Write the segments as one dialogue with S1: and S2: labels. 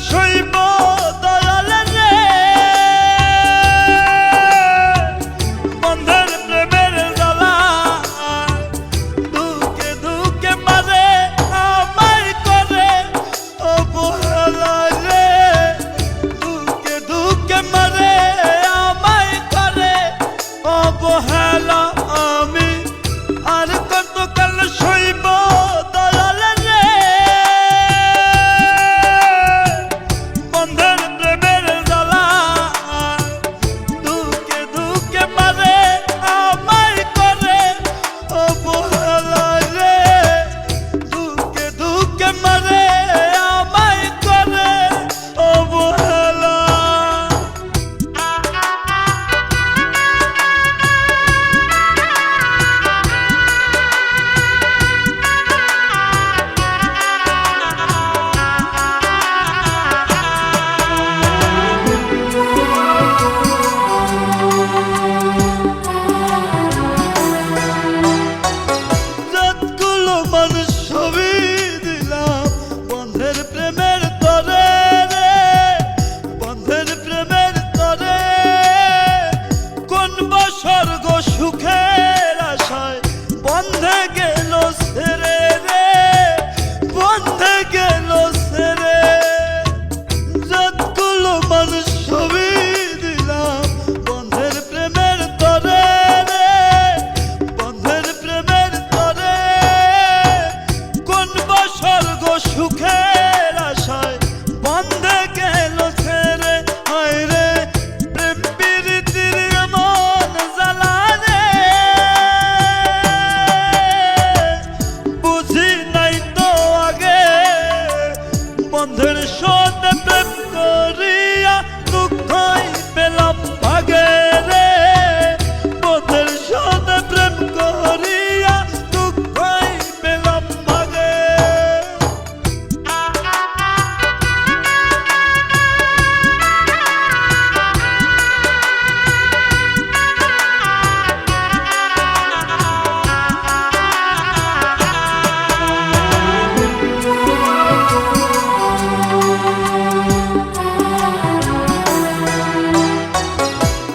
S1: শৈব দয়াল রে বন্ধের প্রেমের জ্বালা দুকে দুকে মারে আমায় করে অবহেলা রে দুকে দুকে মারে আমায় করে অবহেলা আমি আর কতকাল শৈব দয়াল রে বন্ধের প্রেমের জ্বালা দুকে দুকে মারে আমায় করে অবহেলা রে দুকে দুকে মারে আমায় করে অবহেলা রাতগুলো মানুষ ছবি দিলাম বন্ধের প্রেমের তরে রে বন্ধের প্রেমের তরে কোন বা স্বর্গ সুখের আশায় বন্ধে গেল ছেড়ে রে বন্ধে গেল ছেড়ে রাতগুলো মানুষ ছবি দিলাম বন্ধের প্রেমের তরে রে বন্ধের প্রেমের তরে কোন বা স্বর্গ সুখের আশায় বন্ধে গেল ছেড়ে হায় রে প্রেম প্রীতির এমন জ্বালা রে বুঝি নাই তো আগে বন্ধের সাথে প্রেম করিয়া দুঃখই পেলাম ভাগে রে বন্ধের সাথে প্রেম করিয়া দুঃখই পেলাম ভাগে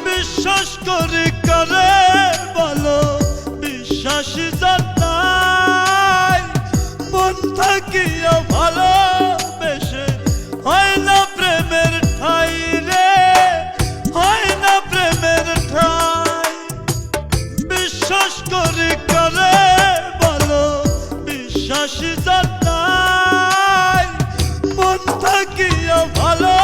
S1: বিশ্বাস করি কারে বলো বিশ্বাসী যাত্রায় মন থাকিয়া ভালোবেসে হয় না প্রেমের ঠাই রে হয় না প্রেমের ঠাই বিশ্বাস করি কারে বলো বিশ্বাসী যাত্রায় মন থাকিয়া ভালো